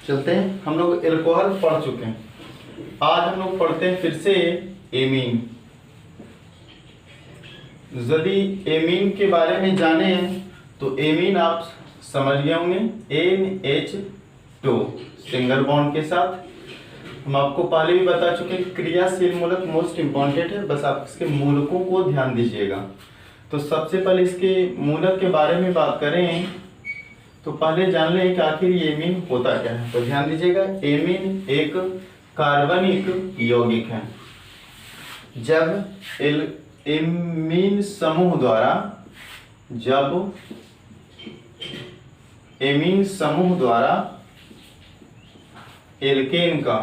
चलते हैं। हम लोग एल्कोहल पढ़ चुके हैं, आज हम लोग पढ़ते हैं फिर से एमीन। यदि एमीन के बारे में जाने तो एमीन आप समझ गए होंगे, NH2 सिंगल बॉन्ड के साथ। हम आपको पहले भी बता चुके हैं क्रियाशील मूलक मोस्ट इंपॉर्टेंट है, बस आप इसके मूलकों को ध्यान दीजिएगा। तो सबसे पहले इसके मूलक के बारे में बात करें तो पहले जान लें कि आखिर ये एमीन होता क्या है। तो ध्यान दीजिएगा, एमीन एक कार्बनिक यौगिक है। जब एमीन समूह द्वारा एल्केन का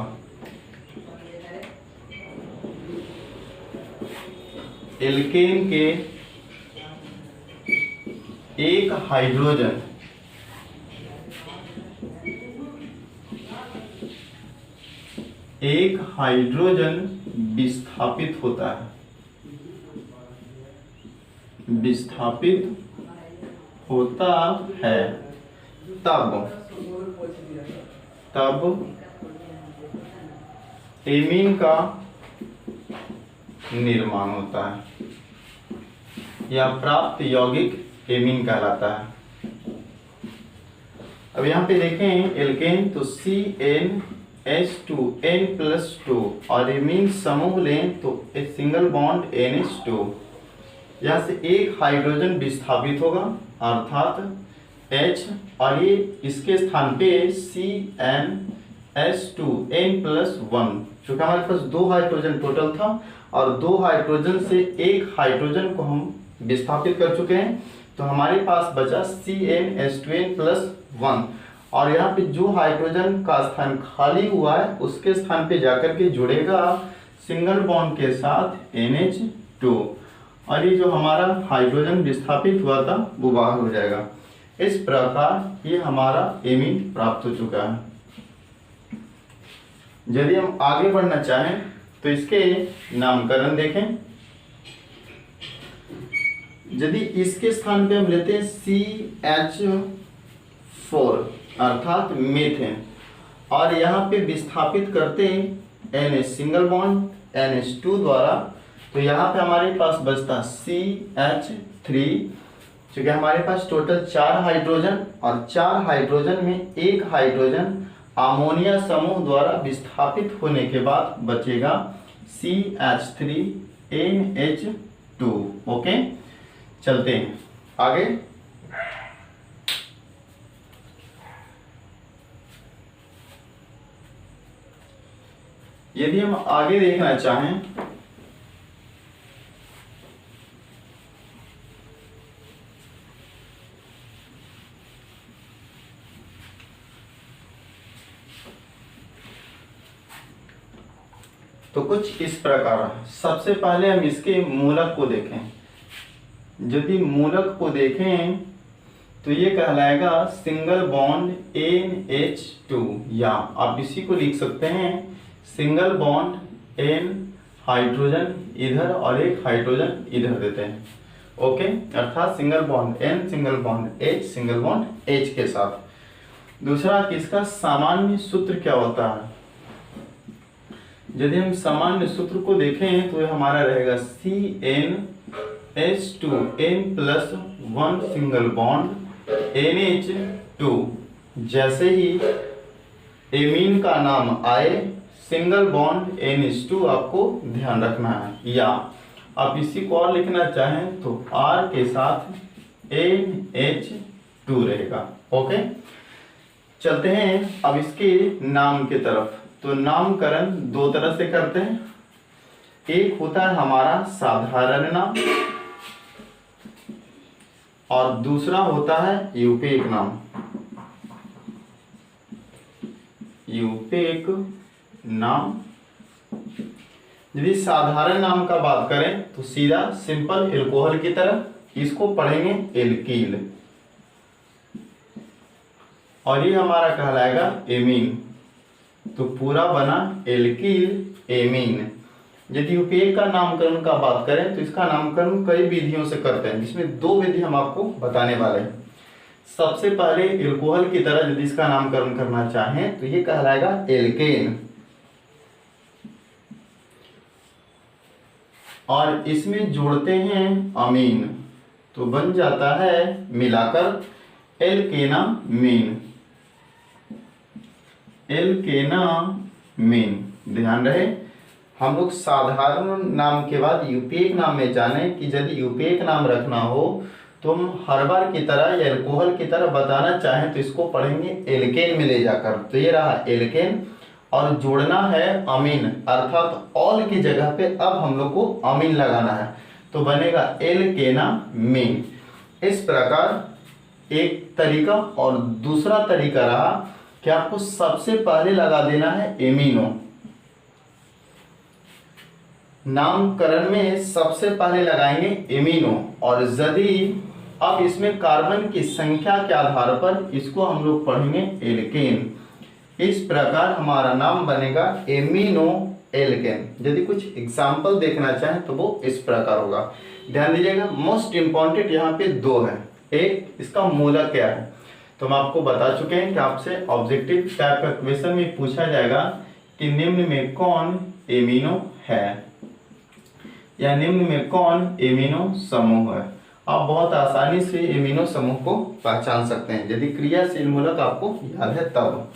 एल्केन के एक हाइड्रोजन विस्थापित होता है, तब एमीन का निर्माण होता है या प्राप्त यौगिक एमीन कहलाता है। अब यहाँ पे देखें एल्केन तो CnH2 N+2 और एमीन समूह लें तो एक सिंगल बॉन्ड NH2, यहाँ से एक हाइड्रोजन विस्थापित होगा अर्थात H, और ये इसके स्थान पे CnH2 N+1, जो कि हमारे पास 2 हाइड्रोजन टोटल था और 2 हाइड्रोजन से एक हाइड्रोजन को हम विस्थापित कर चुके हैं, तो हमारे पास बचा CnH2 N+1, और यहाँ पे जो हाइड्रोजन का स्थान खाली हुआ है उसके स्थान पे जाकर के जुड़ेगा सिंगल बॉन्ड के साथ NH2, और ये जो हमारा हाइड्रोजन विस्थापित हुआ था वो बाहर हो जाएगा। इस प्रकार ये हमारा एमीन प्राप्त हो चुका है। यदि हम आगे बढ़ना चाहें तो इसके नामकरण देखें। यदि इसके स्थान पे हम लेते हैं CH4 अर्थात मीथेन, और यहाँ पे विस्थापित करते हैं NH सिंगल बॉन्ड NH2 द्वारा, तो यहाँ पे हमारे पास बचता CH3, क्योंकि हमारे पास टोटल 4 हाइड्रोजन और 4 हाइड्रोजन में एक हाइड्रोजन अमोनिया समूह द्वारा विस्थापित होने के बाद बचेगा CH3NH2। ओके, चलते हैं आगे। यदि हम आगे देखना चाहें तो कुछ इस प्रकार। सबसे पहले हम इसके मूलक को देखें। यदि मूलक को देखें तो ये कहलाएगा सिंगल बॉन्ड NH2, या आप इसी को लिख सकते हैं सिंगल बॉन्ड N, हाइड्रोजन इधर और एक हाइड्रोजन इधर देते हैं। ओके, अर्थात single bond N, single bond H, single bond H के साथ। दूसरा, किसका सामान्य सूत्र क्या होता है? यदि हम सामान्य सूत्र को देखें तो ये हमारा रहेगा CnH2 N+1 single bond NH2। जैसे ही एमीन का नाम आए सिंगल बॉन्ड NH2 आपको ध्यान रखना है, या आप इसी को और लिखना चाहें तो R के साथ NH2 रहेगा। ओके, चलते हैं अब इसके नाम की तरफ। तो नामकरण 2 तरह से करते हैं। एक होता है हमारा साधारण नाम और दूसरा होता है यूपेक नाम। यूपेक नाम, यदि साधारण नाम का बात करें तो सीधा सिंपल एल्कोहल की तरह, इसको पढ़ेंगे एल्कील, और ये हमारा कहलाएगा एमीन। तो पूरा बना एल्कील एमीन। यदि यूपेक का नामकरण का बात करें तो इसका नामकरण कई विधियों से करते हैं, जिसमें 2 विधि हम आपको बताने वाले हैं। सबसे पहले एल्कोहल की तरह यदि इसका नामकरण करना चाहें तो ये कहलाएगा एल्केन, और इसमें जोड़ते हैं अमीन तो बन जाता है मिलाकर एल्केनामीन। एल्केनामीन, ध्यान रहे हम लोग साधारण नाम के बाद यूपीएक नाम में जाने कि यदि यूपीएक नाम रखना हो तो हम हर बार की तरह या एल्कोहल की तरह बताना चाहें तो इसको पढ़ेंगे एल्केन में ले जाकर। तो ये रहा एल्केन, और जोड़ना है अमीन, अर्थात ऑल की जगह पे अब हम लोग को अमीन लगाना है तो बनेगा एल्केनामीन। इस प्रकार एक तरीका, और दूसरा तरीका रहा कि आपको सबसे पहले लगा देना है एमिनो। नामकरण में सबसे पहले लगाएंगे एमिनो, और यदि अब इसमें कार्बन की संख्या के आधार पर इसको हम लोग पढ़ेंगे एल्केन। इस प्रकार हमारा नाम बनेगा एमिनो एल्केन। यदि कुछ एग्जाम्पल देखना चाहें तो वो इस प्रकार होगा। ध्यान दीजिएगा, मोस्ट इंपॉर्टेंट यहाँ पे दो है। एक, इसका मूलक क्या है, तो हम आपको बता चुके हैं कि आपसे ऑब्जेक्टिव टाइप का क्वेश्चन में पूछा जाएगा कि निम्न में कौन एमिनो है या निम्न में कौन एमिनो समूह है। आप बहुत आसानी से एमिनो समूह को पहचान सकते हैं यदि क्रियाशील मूलक आपको याद है तब।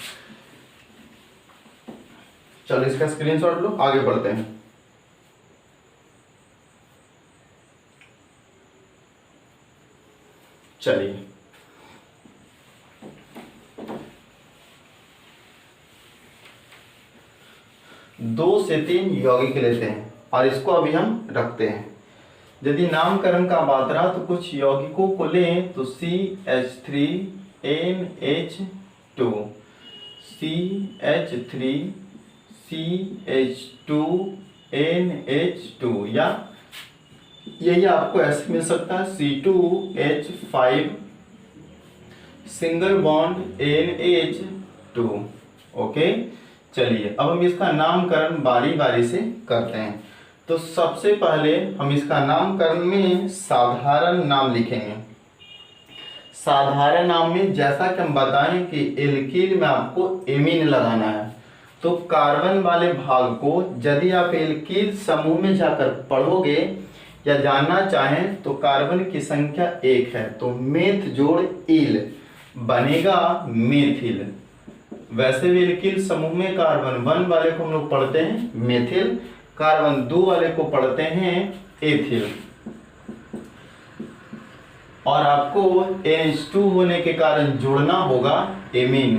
चलो इसका स्क्रीनशॉट लो, आगे बढ़ते हैं। चलिए दो से तीन यौगिक लेते हैं और इसको अभी हम रखते हैं। यदि नामकरण का बात रहा तो कुछ यौगिकों को लें तो CH3NH2, CH3CH2NH2, या यही आपको ऐसे मिल सकता है C2H5 single bond NH2। Okay, चलिए अब हम इसका नामकरण बारी बारी से करते हैं। तो सबसे पहले हम इसका नामकरण में साधारण नाम लिखेंगे। साधारण नाम में जैसा कि हम बताएं कि एल्कीन में आपको एमीन लगाना है, तो कार्बन वाले भाग को यदि आप एल्कीन समूह में जाकर पढ़ोगे या जानना चाहें तो कार्बन की संख्या 1 है तो मेथ जोड़ इल बनेगा मेथिल। वैसे भी एल्कीन समूह में कार्बन 1 वाले को हम लोग पढ़ते हैं मेथिल, कार्बन 2 वाले को पढ़ते हैं एथिल, और आपको NH2 होने के कारण जोड़ना होगा एमीन।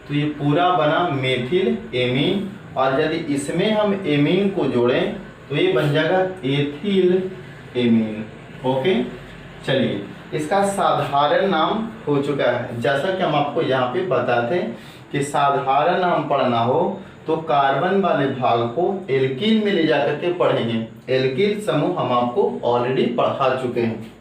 तो ये पूरा बना मेथिल एमीन, और यदि इसमें हम एमीन को जोड़ें तो ये बन जाएगा एथिल एमीन। ओके, चलिए इसका साधारण नाम हो चुका है। जैसा कि हम आपको यहाँ पे बताते कि साधारण नाम पढ़ना हो तो कार्बन वाले भाग को एल्कीन में ले जाकर के पढ़ेंगे। एल्कीन समूह हम आपको ऑलरेडी पढ़ा चुके हैं।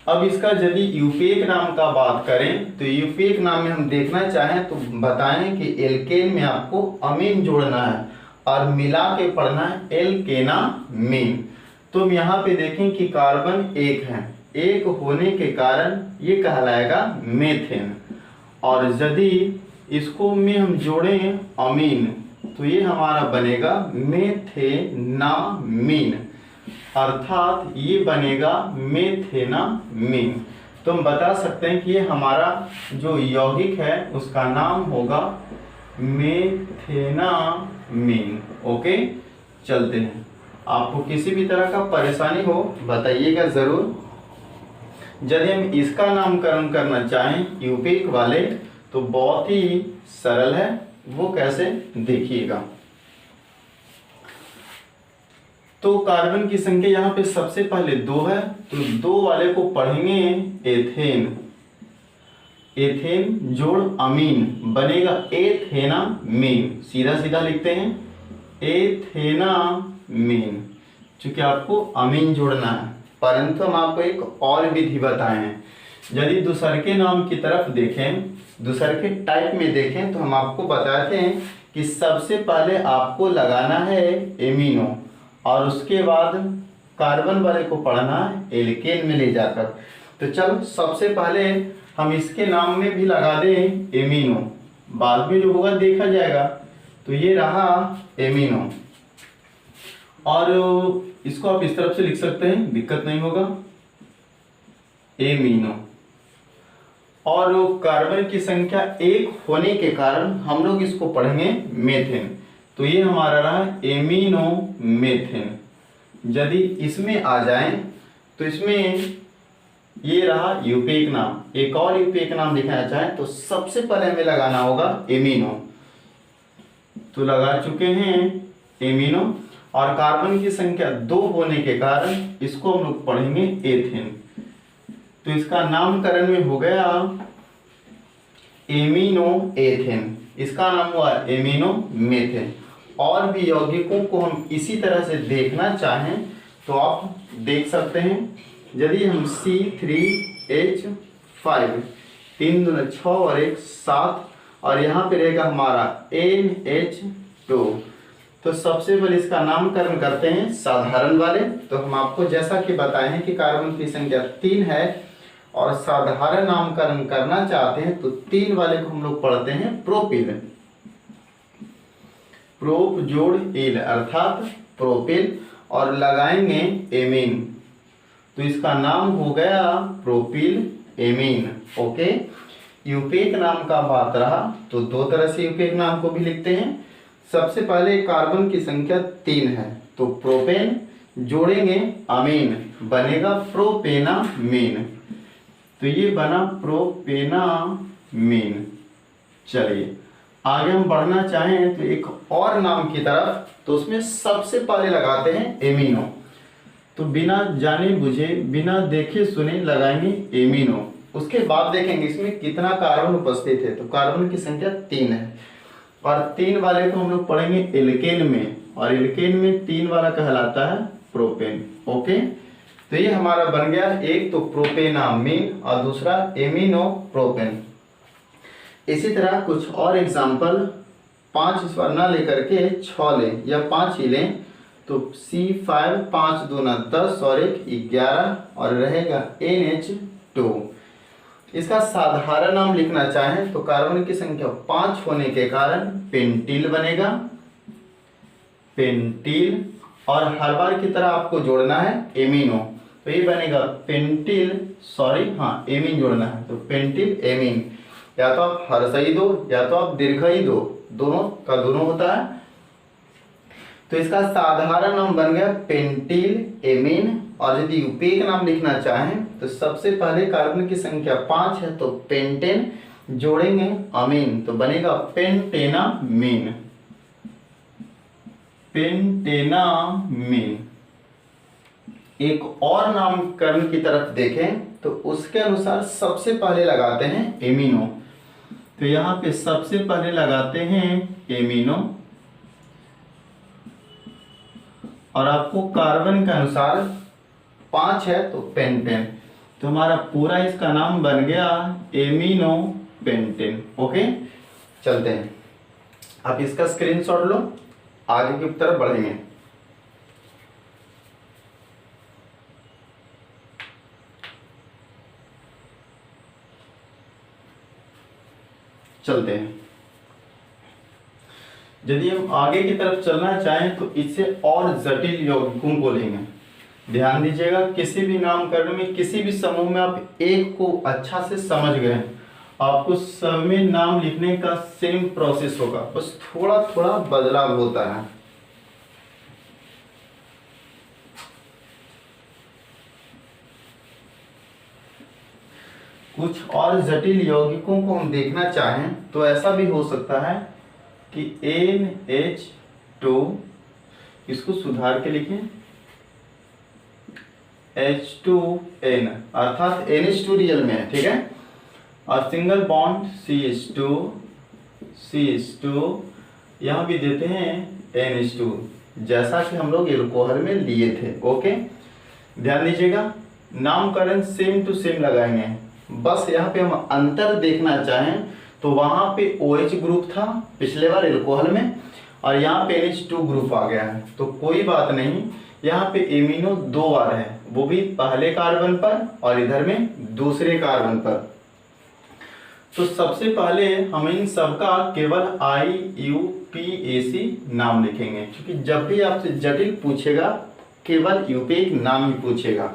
अब इसका यदि यूपीएक नाम का बात करें तो यूपीएक नाम में हम देखना चाहें तो बताएं कि एल्केन में आपको अमीन जोड़ना है और मिला के पढ़ना है एल्केनामीन। तो हम यहाँ पे देखें कि कार्बन 1 है, 1 होने के कारण ये कहलाएगा मेथेन, और यदि इसको में हम जोड़ें अमीन तो ये हमारा बनेगा मेथेनामीन, अर्थात ये बनेगा मेथेनामीन। तो हम बता सकते हैं कि ये हमारा जो यौगिक है उसका नाम होगा मेथेनामीन। ओके, चलते हैं। आपको किसी भी तरह का परेशानी हो बताइएगा ज़रूर। यदि हम इसका नामकरण करना चाहें यूपीएक वाले तो बहुत ही सरल है, वो कैसे देखिएगा। तो कार्बन की संख्या यहाँ पे सबसे पहले 2 है तो 2 वाले को पढ़ेंगे एथेन। एथेन जोड़ अमीन बनेगा एथेनामीन, सीधा सीधा लिखते हैं एथेनामीन, चूंकि आपको अमीन जोड़ना है। परंतु हम आपको एक और विधि बताए हैं। यदि दूसरके नाम की तरफ देखें, दूसरके टाइप में देखें तो हम आपको बताते हैं कि सबसे पहले आपको लगाना है एमिनो और उसके बाद कार्बन वाले को पढ़ना है एल्केन में ले जाकर। तो चलो सबसे पहले हम इसके नाम में भी लगा दें एमिनो, बाद में जो होगा देखा जाएगा। तो ये रहा एमिनो, और इसको आप इस तरफ से लिख सकते हैं, दिक्कत नहीं होगा, एमिनो। और कार्बन की संख्या 1 होने के कारण हम लोग इसको पढ़ेंगे मेथेन। तो ये हमारा रहा एमिनो मेथेन। यदि इसमें आ जाए तो इसमें ये रहा यूपेक नाम। एक और यूपेक नाम लिखना चाहे तो सबसे पहले हमें लगाना होगा एमिनो। तो लगा चुके हैं एमिनो, और कार्बन की संख्या 2 होने के कारण इसको हम लोग पढ़ेंगे एथेन। तो इसका नामकरण में हो गया एमिनो एथेन, इसका नाम हुआ एमिनो मेथेन। और भी यौगिकों को हम इसी तरह से देखना चाहें तो आप देख सकते हैं। यदि हम C3H5 3 दूना 6 और 1 7, और यहाँ पे रहेगा हमारा NH2। तो सबसे पहले इसका नामकरण करते हैं साधारण वाले। तो हम आपको जैसा कि बताए हैं कि कार्बन की संख्या 3 है और साधारण नामकरण करना चाहते हैं तो 3 वाले को हम लोग पढ़ते हैं प्रोपिल। प्रोप जोड़ इल अर्थात प्रोपिल, और लगाएंगे एमीन। तो इसका नाम हो गया प्रोपिल एमीन। ओके, यूपेक नाम का बात रहा तो 2 तरह से यूपेक नाम को भी लिखते हैं। सबसे पहले कार्बन की संख्या 3 है तो प्रोपेन जोड़ेंगे अमीन, बनेगा प्रोपेनामीन। तो ये बना प्रोपेनामीन। चलिए आगे हम बढ़ना चाहें तो एक और नाम की तरफ, तो उसमें सबसे पहले लगाते हैं एमिनो। तो बिना जाने बुझे बिना देखे सुने लगाएंगे एमिनो। उसके बाद देखेंगे इसमें कितना कार्बन उपस्थित है। तो कार्बन की संख्या 3 है, और 3 वाले को हम लोग पढ़ेंगे एल्केन में, और एल्केन में 3 वाला कहलाता है प्रोपेन। ओके, तो ये हमारा बन गया एक तो प्रोपेनामीन और दूसरा एमिनो प्रोपेन। इसी तरह कुछ और एग्जाम्पल 5 इस बार ना लेकर के 6 लें या 5 ही लें। तो C5 5 दूना 10 और 1 11, और रहेगा NH2। इसका साधारण नाम लिखना चाहें तो कार्बन की संख्या 5 होने के कारण पेंटिल बनेगा, पेंटिल। और हर बार की तरह आपको जोड़ना है एमिनो। तो ये बनेगा पेंटिल, एमीन जोड़ना है तो पेंटिल एमीन। या तो आप हर्षई दो या तो आप दीर्घई दो, दोनों का दोनों होता है। तो इसका साधारण नाम बन गया पेंटिल एमीन। और यदि यूपेक नाम लिखना चाहें तो सबसे पहले कार्बन की संख्या 5 है तो पेंटेन जोड़ेंगे अमीन, तो बनेगा पेंटेनामीन, पेंटेनामीन। एक और नामकरण की तरफ देखें तो उसके अनुसार सबसे पहले लगाते हैं एमिनो। तो यहाँ पे सबसे पहले लगाते हैं एमिनो, और आपको कार्बन के अनुसार 5 है तो पेंटेन। तो हमारा पूरा इसका नाम बन गया एमिनो पेंटेन। ओके, चलते हैं। आप इसका स्क्रीनशॉट लो, आगे की तरफ बढ़ेंगे। चलते हैं। यदि हम आगे की तरफ चलना चाहें तो इससे और जटिल यौगिकों को लेंगे। ध्यान दीजिएगा, किसी भी नामकरण में किसी भी समूह में आप एक को अच्छा से समझ गए, आपको सब में नाम लिखने का सेम प्रोसेस होगा, बस थोड़ा थोड़ा बदलाव होता है। कुछ और जटिल यौगिकों को हम देखना चाहें तो ऐसा भी हो सकता है कि NH2, इसको सुधार के लिखें H2N, अर्थात NH2 रियल में है, ठीक है। और सिंगल बॉन्ड CH2 यहाँ भी देते हैं NH2, जैसा कि हम लोग एल्कोहल में लिए थे। ओके, ध्यान दीजिएगा, नामकरण सेम टू सेम लगाएंगे। बस यहाँ पे हम अंतर देखना चाहें तो वहाँ पे OH ग्रुप था पिछले बार एल्कोहल में, और यहाँ पे NH2 ग्रुप आ गया है। तो कोई बात नहीं, यहाँ पे एमिनो 2 बार है वो भी पहले कार्बन पर और इधर में दूसरे कार्बन पर। तो सबसे पहले हम इन सबका केवल IUPAC नाम लिखेंगे, क्योंकि जब भी आपसे जटिल पूछेगा केवल यूपेक नाम ही पूछेगा।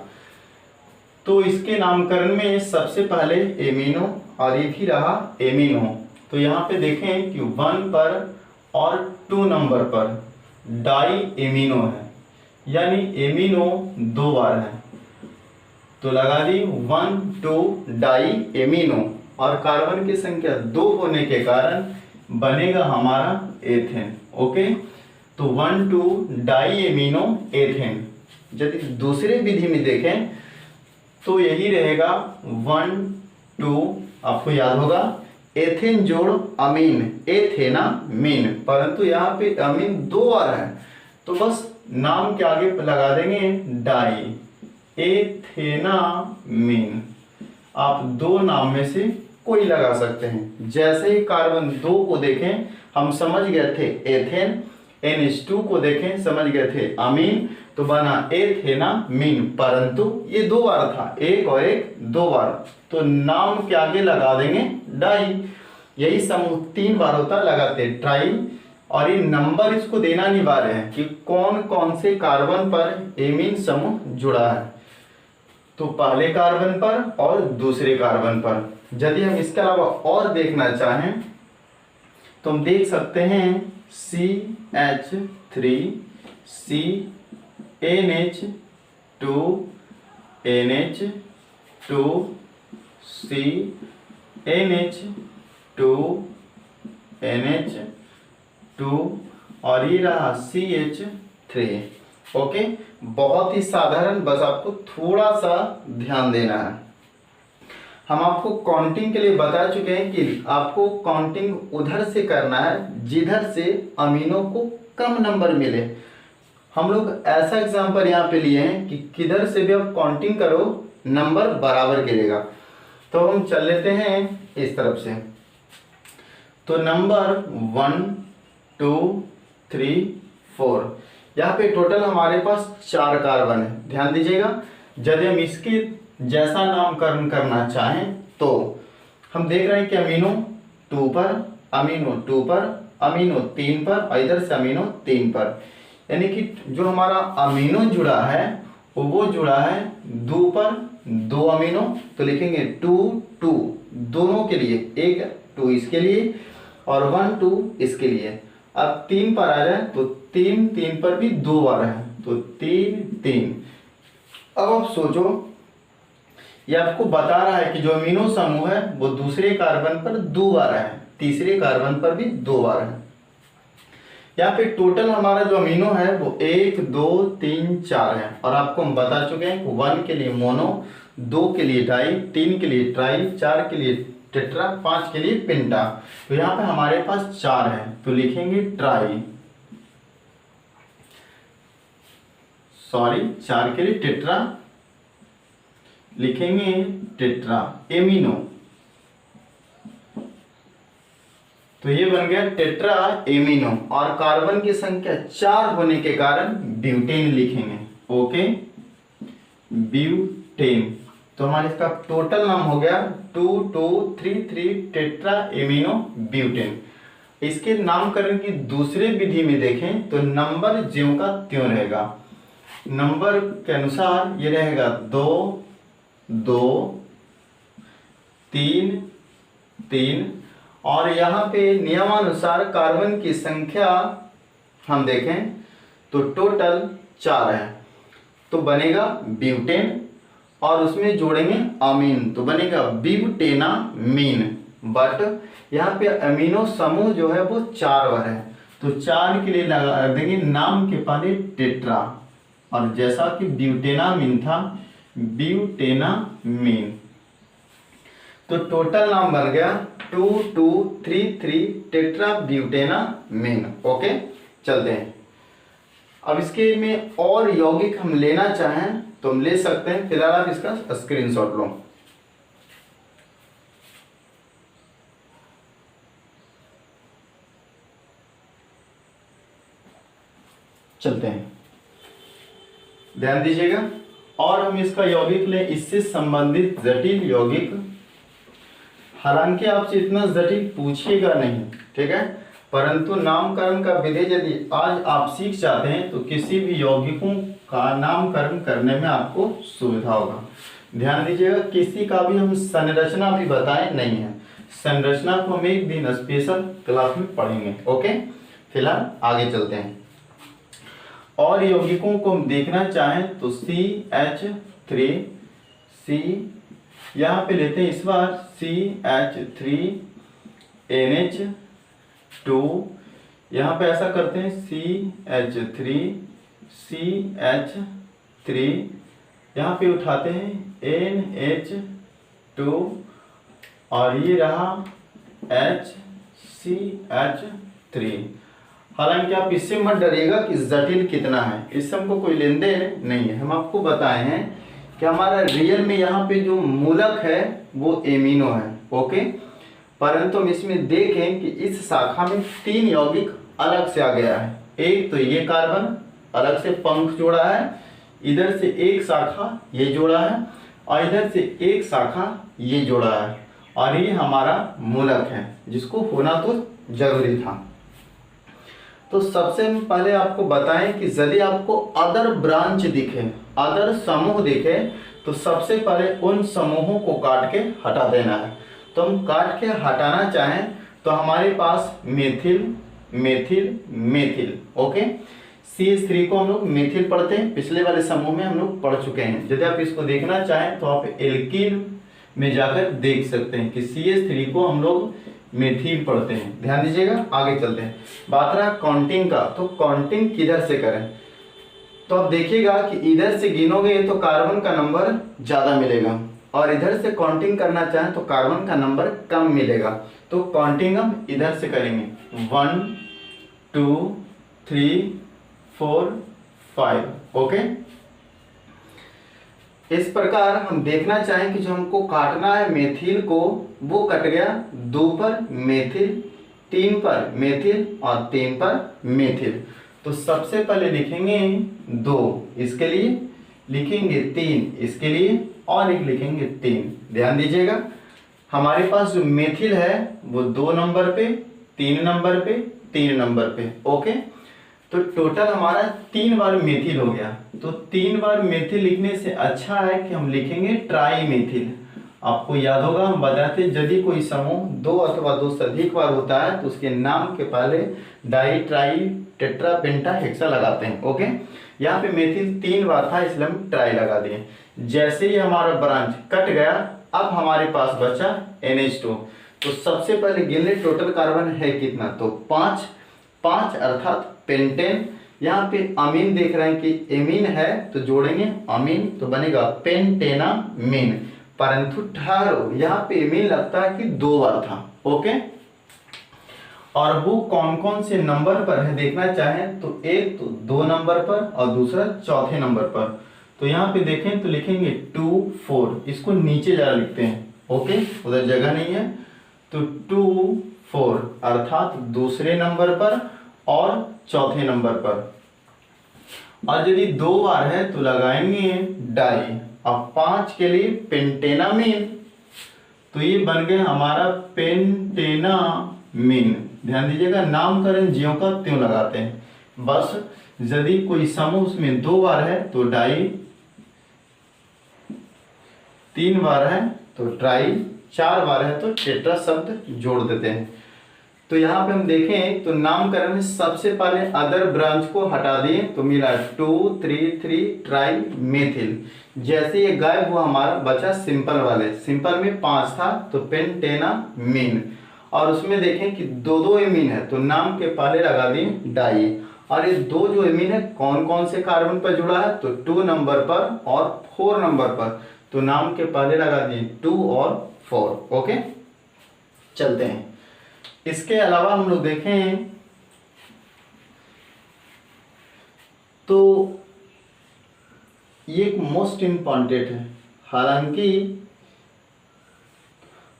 तो इसके नामकरण में सबसे पहले एमिनो, और ये भी रहा एमिनो। तो यहाँ पे देखें कि 1 पर और 2 नंबर पर डाई एमिनो है, यानी एमिनो 2 बार है। तो लगा दी 1 2 डाई एमिनो, और कार्बन की संख्या 2 होने के कारण बनेगा हमारा एथेन। ओके, तो 1 2 डाई एमिनो एथेन। यदि दूसरे विधि में देखें तो यही रहेगा 1 2, आपको याद होगा एथेन जोड़ अमीन, एथेनामीन, परंतु यहाँ पे अमीन 2 बार है, तो बस नाम के आगे लगा देंगे डाई, एथेनामीन। आप 2 नाम में से कोई लगा सकते हैं। जैसे ही कार्बन 2 को देखें हम समझ गए थे एथेन, NH2 को देखें समझ गए थे अमीन, तो बना एथेनामीन, परंतु ये 2 बार था, एक और एक 2 बार, तो नाम के आगे लगा देंगे डाई। यही समूह 3 बार होता लगाते ट्राई, और ये नंबर इसको देना अनिवार्य है कि कौन कौन से कार्बन पर एमीन समूह जुड़ा है। तो पहले कार्बन पर और दूसरे कार्बन पर। यदि हम इसके अलावा और देखना चाहें तो हम देख सकते हैं CH3 NH2 NH2 NH2 NH2 और ये रहा CH3। ओके, बहुत ही साधारण, बस आपको थोड़ा सा ध्यान देना है। हम आपको काउंटिंग के लिए बता चुके हैं कि आपको काउंटिंग उधर से करना है जिधर से अमीनों को कम नंबर मिले। हम लोग ऐसा एग्जांपल यहाँ पे लिए हैं कि किधर से भी आप काउंटिंग करो नंबर बराबर गिरेगा। तो हम चल लेते हैं इस तरफ से। तो नंबर 1 2 3 4, यहाँ पे टोटल हमारे पास 4 कार्बन है। ध्यान दीजिएगा, यदि हम इसके जैसा नामकरण करना चाहें तो हम देख रहे हैं कि अमीनो 2 पर, अमीनो 2 पर, अमीनो 3 पर, और इधर से अमीनो 3 पर, यानी कि जो हमारा अमीनो जुड़ा है वो जुड़ा है 2 पर 2 अमीनो। तो लिखेंगे 2 2 दोनों के लिए, एक 2 इसके लिए और 1 2 इसके लिए। अब 3 पर आ जाए तो 3 3 पर भी 2 बार है, तो 3 3। अब आप सोचो, ये आपको बता रहा है कि जो अमीनो समूह है वो दूसरे कार्बन पर 2 बार है, तीसरे कार्बन पर भी 2 बार है। यहाँ पे टोटल हमारा जो अमीनो है वो 1 2 3 4 है, और आपको हम बता चुके हैं कि 1 के लिए मोनो, 2 के लिए डाई, 3 के लिए ट्राई, 4 के लिए टेट्रा, 5 के लिए पेंटा। तो यहाँ पे हमारे पास 4 है, तो लिखेंगे ट्राई, सॉरी 4 के लिए टेट्रा, लिखेंगे टेट्रा एमिनो। तो ये बन गया टेट्रा एमिनो, और कार्बन की संख्या 4 होने के कारण ब्यूटेन लिखेंगे। Okay, butane. तो हमारे इसका टोटल नाम हो गया 2 2 3 3 टेट्रा एमिनो ब्यूटेन। इसके नामकरण की दूसरे विधि में देखें तो नंबर ज्यों का त्यों रहेगा। नंबर के अनुसार ये रहेगा 2 2 3 3, और यहाँ पे नियमानुसार कार्बन की संख्या हम देखें तो टोटल 4 है, तो बनेगा ब्यूटेन, और उसमें जोड़ेंगे अमीन तो बनेगा ब्यूटेनामीन। बट यहाँ पे अमीनो समूह जो है वो 4 बार है, तो 4 के लिए लगा देंगे नाम के पहले टेट्रा, और जैसा कि ब्यूटेनामीन था ब्यूटेनामीन। तो टोटल नाम बन गया 2 2 3 3 टेट्रा ब्यूटेनामीन। ओके, चलते हैं। अब इसके में और यौगिक हम लेना चाहें तो हम ले सकते हैं, फिलहाल आप इसका स्क्रीनशॉट लो। चलते हैं, ध्यान दीजिएगा। और हम इसका यौगिक लें इससे संबंधित जटिल यौगिक, हालांकि आपसे इतना जटिल पूछिएगा नहीं, ठीक है, परंतु नामकरण का विधि यदि आज आप सीख जाते हैं तो किसी भी यौगिकों का नामकरण करने में आपको सुविधा होगा। ध्यान दीजिएगा, किसी का भी हम संरचना भी बताए नहीं है, संरचना को हम एक दिन स्पेशल क्लास में पढ़ेंगे। ओके, फिलहाल आगे चलते हैं। और यौगिकों को हम देखना चाहें तो CH3, C यहाँ पे लेते हैं इस बार CH3NH2, यहाँ पे ऐसा करते हैं CH3 CH3, यहाँ पे उठाते हैं NH2 और ये रहा HCH3। हालांकि आप इससे मत डरिएगा कि जटिल कितना है, इससे हमको कोई लेन देन नहीं है। हम आपको बताए हैं कि हमारा रियल में यहाँ पे जो मूलक है वो एमिनो है, ओके, परंतु हम इसमें देखें कि इस शाखा में 3 यौगिक अलग से आ गया है। एक तो ये कार्बन अलग से पंख जोड़ा है, इधर से एक शाखा ये जोड़ा है और इधर से एक शाखा ये जोड़ा है, और ये हमारा मूलक है जिसको होना तो जरूरी था। तो सबसे पहले आपको बताएं कि यदि आपको अदर ब्रांच दिखे, अदर समूह दिखे, तो सबसे पहले उन समूहों को काट के हटा देना है। तो हम काट के हटाना चाहें तो हमारे पास methyl methyl methyl, okay, CH3 को हम लोग मेथिल पढ़ते हैं, पिछले वाले समूह में हम लोग पढ़ चुके हैं। यदि आप इसको देखना चाहें तो आप एल्कीन में जाकर देख सकते हैं कि CH3 को हम लोग मेथिल पढ़ते हैं। ध्यान दीजिएगा, आगे चलते हैं। बात रहा काउंटिंग का, तो काउंटिंग किधर से करें, तो आप देखिएगा कि इधर से गिनोगे तो कार्बन का नंबर ज़्यादा मिलेगा और इधर से काउंटिंग करना चाहें तो कार्बन का नंबर कम मिलेगा। तो काउंटिंग हम इधर से करेंगे 1 2 3 4 5, ओके। इस प्रकार हम देखना चाहें कि जो हमको काटना है मेथिल को, वो कट गया 2 पर मेथिल, 3 पर मेथिल और 3 पर मेथिल। तो सबसे पहले लिखेंगे 2 इसके लिए, लिखेंगे 3 इसके लिए और एक लिखेंगे 3। ध्यान दीजिएगा, हमारे पास जो मेथिल है वो 2 नंबर पे, 3 नंबर पे, 3 नंबर पे, ओके। तो टोटल हमारा 3 बार मेथिल हो गया। तो 3 बार मेथिल लिखने से अच्छा है कि हम लिखेंगे ट्राई मेथिल। आपको याद होगा हम बताते यदि कोई समूह 2 अथवा 2 से अधिक बार होता है तो उसके नाम के पहले डाई ट्राई टेट्रा पेंटा हेक्सा लगाते हैं, ओके। यहाँ पे मेथिल 3 बार था इसलिए हम ट्राई लगा दिए। जैसे ही हमारा ब्रांच कट गया, अब हमारे पास बचा NH2। तो सबसे पहले गिन ले टोटल कार्बन है कितना, तो 5 अर्थात पेंटेन। यहाँ पे अमीन देख रहे हैं कि एमीन है तो जोड़ेंगे अमीन, तो बनेगा पेंटेनामीन। परंतु ठहरो, यहाँ पे एमीन लगता है कि 2 बार था, ओके। और वो कौन कौन से नंबर पर है देखना चाहें तो एक तो 2 नंबर पर और दूसरा चौथे नंबर पर। तो यहाँ पे देखें तो लिखेंगे 2 4, इसको नीचे जरा लिखते हैं, ओके, उधर जगह नहीं है। तो 2 4 अर्थात दूसरे नंबर पर और चौथे नंबर पर। और यदि 2 बार है तो लगाएंगे डाई। अब 5 के लिए पेंटेनामीन, तो ये बन गया हमारा पेंटेनामीन। ध्यान दीजिएगा, नामकरण ज्यों का त्यों लगाते हैं। बस यदि कोई समूह उसमें 2 बार है तो डाई, 3 बार है तो ट्राई, 4 बार है तो टेट्रा शब्द जोड़ देते हैं। तो यहाँ पे हम देखें तो नामकरण में सबसे पहले अदर ब्रांच को हटा दिए तो मिला 2 3 3 ट्राई मेथिल। जैसे ये गायब हुआ हमारा बचा सिंपल वाले, सिंपल में 5 था तो पेंटेनामीन। और उसमें देखें कि 2 एमीन है तो नाम के पहले लगा दिए डाई। और ये 2 जो एमीन है कौन कौन से कार्बन पर जुड़ा है, तो 2 नंबर पर और 4 नंबर पर, तो नाम के पहले लगा दिए 2 और 4, ओके। चलते हैं। इसके अलावा हम लोग देखें तो ये एक मोस्ट इम्पॉर्टेंट है। हालांकि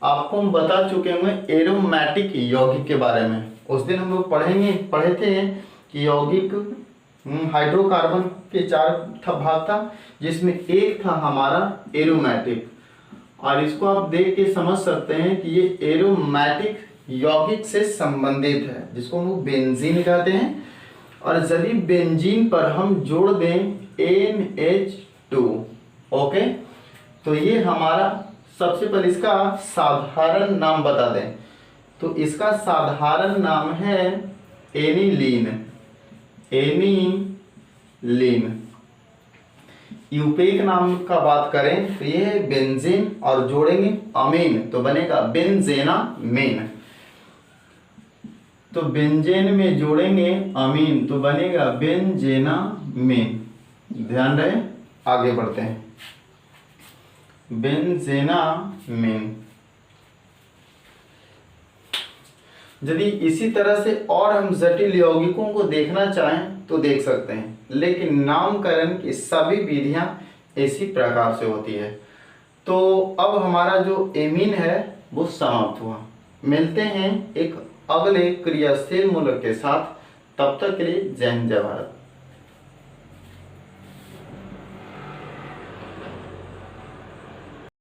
आपको हम बता चुके हैं एरोमेटिक यौगिक के बारे में, उस दिन हम लोग पढ़े थे कि यौगिक हाइड्रोकार्बन के 4 भाग था, जिसमें एक था हमारा एरोमेटिक, और इसको आप देख के समझ सकते हैं कि ये एरोमेटिक यौगिक से संबंधित है, जिसको हम लोग बेंजीन कहते हैं। और यदि बेंजीन पर हम जोड़ दें NH2, ओके, तो ये हमारा, सबसे पहले इसका साधारण नाम बता दें, तो इसका साधारण नाम है एनिलीन। एनिलीन। यूपेक नाम का बात करें तो ये है बेंजीन, और जोड़ेंगे अमीन तो बनेगा बेंजेनामीन। तो बेंजेन में जोड़ेंगे अमीन तो बनेगा बेंजेनामीन। ध्यान रहे, आगे बढ़ते हैं। बेंजेनामीन। यदि इसी तरह से और हम जटिल यौगिकों को देखना चाहें तो देख सकते हैं, लेकिन नामकरण की सभी विधियां इसी प्रकार से होती है। तो अब हमारा जो एमीन है वो समाप्त हुआ। मिलते हैं एक अगले क्रियाशील मूलक के साथ, तब तक के लिए जय हिंद जय भारत।